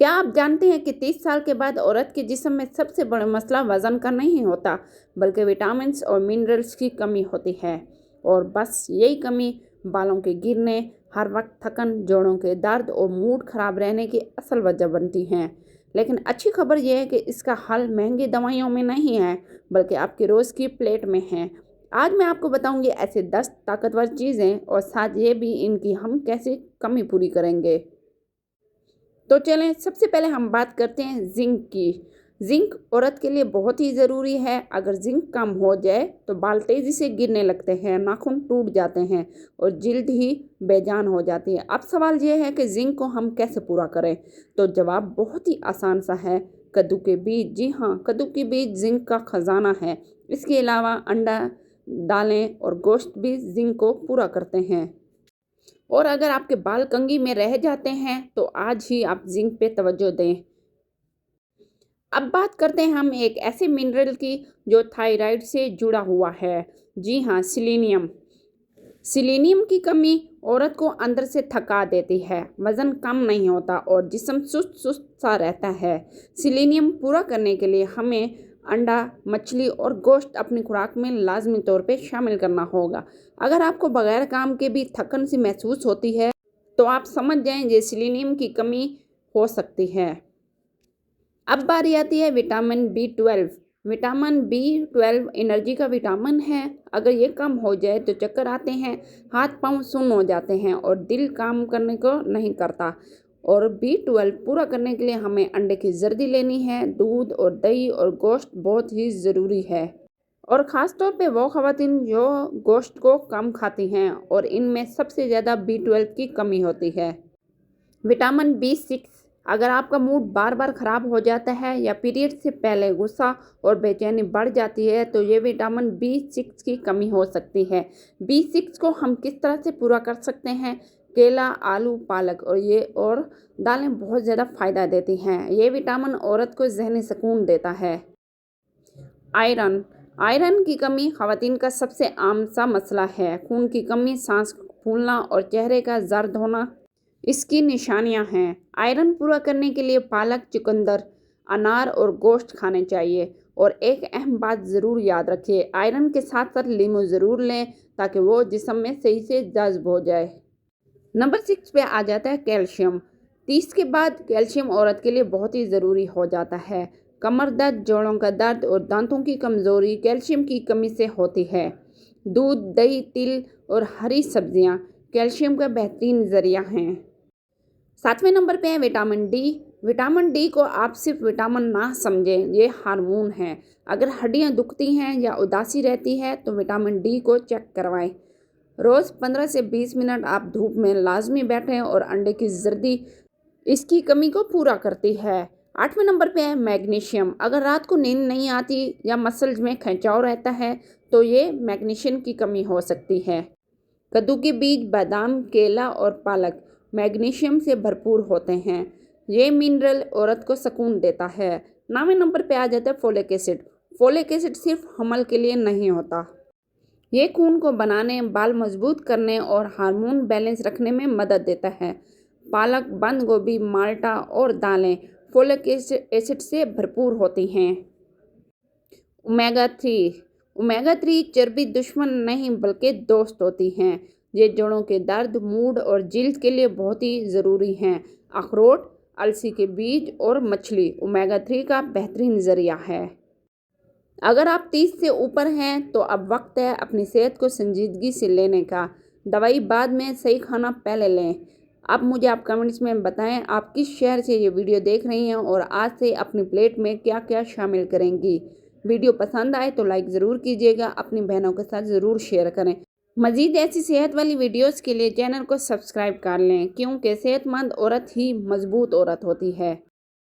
क्या आप जानते हैं कि 30 साल के बाद औरत के जिस्म में सबसे बड़ा मसला वज़न का नहीं होता, बल्कि विटामिन्स और मिनरल्स की कमी होती है। और बस यही कमी बालों के गिरने, हर वक्त थकन, जोड़ों के दर्द और मूड ख़राब रहने की असल वजह बनती हैं। लेकिन अच्छी खबर यह है कि इसका हल महंगी दवाइयों में नहीं है, बल्कि आपके रोज़ की प्लेट में है। आज मैं आपको बताऊंगी ऐसे 10 ताकतवर चीज़ें और साथ ये भी इनकी हम कैसे कमी पूरी करेंगे। तो चलें, सबसे पहले हम बात करते हैं जिंक की। जिंक औरत के लिए बहुत ही ज़रूरी है। अगर जिंक कम हो जाए तो बाल तेज़ी से गिरने लगते हैं, नाखून टूट जाते हैं और जिल्द ही बेजान हो जाती है। अब सवाल यह है कि जिंक को हम कैसे पूरा करें। तो जवाब बहुत ही आसान सा है, कद्दू के बीज। जी हाँ, कद्दू के बीज जिंक का खजाना है। इसके अलावा अंडा, दालें और गोश्त भी जिंक को पूरा करते हैं। और अगर आपके बाल कंघी में रह जाते हैं तो आज ही आप जिंक पे तवज्जो दें। अब बात करते हैं हम एक ऐसे मिनरल की जो थायराइड से जुड़ा हुआ है। जी हाँ, सिलीनियम। सिलीनियम की कमी औरत को अंदर से थका देती है, वज़न कम नहीं होता और जिस्म सुस्त सुस्त सा रहता है। सिलीनियम पूरा करने के लिए हमें अंडा, मछली और गोश्त अपनी खुराक में लाजमी तौर पे शामिल करना होगा। अगर आपको बगैर काम के भी थकन सी महसूस होती है तो आप समझ जाएं ये सिलीनियम की कमी हो सकती है। अब बारी आती है vitamin B12। Vitamin B12 energy का विटामिन है। अगर ये कम हो जाए तो चक्कर आते हैं, हाथ पांव सुन्न हो जाते हैं और दिल काम करने को नहीं करता। और B12 पूरा करने के लिए हमें अंडे की जर्दी लेनी है। दूध और दही और गोश्त बहुत ही ज़रूरी है, और ख़ास तौर पे वो ख़वातीन जो गोश्त को कम खाती हैं और इनमें सबसे ज़्यादा B12 की कमी होती है। Vitamin B6। अगर आपका मूड बार बार ख़राब हो जाता है या पीरियड से पहले गुस्सा और बेचैनी बढ़ जाती है तो ये विटामिन B6 की कमी हो सकती है। B6 को हम किस तरह से पूरा कर सकते हैं? केला, आलू, पालक और दालें बहुत ज़्यादा फ़ायदा देती हैं। ये विटामिन औरत को ज़हनी सुकून देता है। आयरन। आयरन की कमी ख़वातीन का सबसे आम सा मसला है। खून की कमी, सांस फूलना और चेहरे का जर्द होना इसकी निशानियां हैं। आयरन पूरा करने के लिए पालक, चुकंदर, अनार और गोश्त खाने चाहिए। और एक अहम बात ज़रूर याद रखिए, आयरन के साथ साथ लीमू ज़रूर लें ताकि वो जिस्म में सही से जज्ब हो जाए। नंबर 6 पे आ जाता है कैल्शियम। 30 के बाद कैल्शियम औरत के लिए बहुत ही ज़रूरी हो जाता है। कमर दर्द, जोड़ों का दर्द और दांतों की कमज़ोरी कैल्शियम की कमी से होती है। दूध, दही, तिल और हरी सब्जियां कैल्शियम का बेहतरीन ज़रिया हैं। 7वें नंबर पे है विटामिन डी। विटामिन डी को आप सिर्फ विटामिन ना समझें, ये हार्मोन है। अगर हड्डियां दुखती हैं या उदासी रहती है तो विटामिन डी को चेक करवाएं। रोज़ 15 से 20 मिनट आप धूप में लाजमी बैठें और अंडे की जर्दी इसकी कमी को पूरा करती है। 8वें नंबर पे है मैग्नीशियम। अगर रात को नींद नहीं आती या मसल्स में खिंचाव रहता है तो ये मैग्नीशियम की कमी हो सकती है। कद्दू के बीज, बादाम, केला और पालक मैग्नीशियम से भरपूर होते हैं। ये मिनरल औरत को सुकून देता है। 9वें नंबर पे आ जाता है फोलिक एसिड। फोलिक एसिड सिर्फ हमल के लिए नहीं होता, ये खून को बनाने, बाल मजबूत करने और हार्मोन बैलेंस रखने में मदद देता है। पालक, बंद गोभी, माल्टा और दालें फोलिक एसिड से भरपूर होती हैं। ओमेगा 3 चर्बी दुश्मन नहीं बल्कि दोस्त होती हैं। ये जोड़ों के दर्द, मूड और जिल्द के लिए बहुत ही ज़रूरी हैं। अखरोट, अलसी के बीज और मछली ओमेगा 3 का बेहतरीन ज़रिया है। अगर आप 30 से ऊपर हैं तो अब वक्त है अपनी सेहत को संजीदगी से लेने का। दवाई बाद में, सही खाना पहले लें। अब मुझे आप कमेंट्स में बताएं आप किस शहर से ये वीडियो देख रही हैं और आज से अपनी प्लेट में क्या क्या शामिल करेंगी। वीडियो पसंद आए तो लाइक ज़रूर कीजिएगा, अपनी बहनों के साथ ज़रूर शेयर करें। मज़ीद ऐसी सेहत वाली वीडियोस के लिए चैनल को सब्सक्राइब कर लें, क्योंकि सेहतमंद औरत ही मजबूत औरत होती है।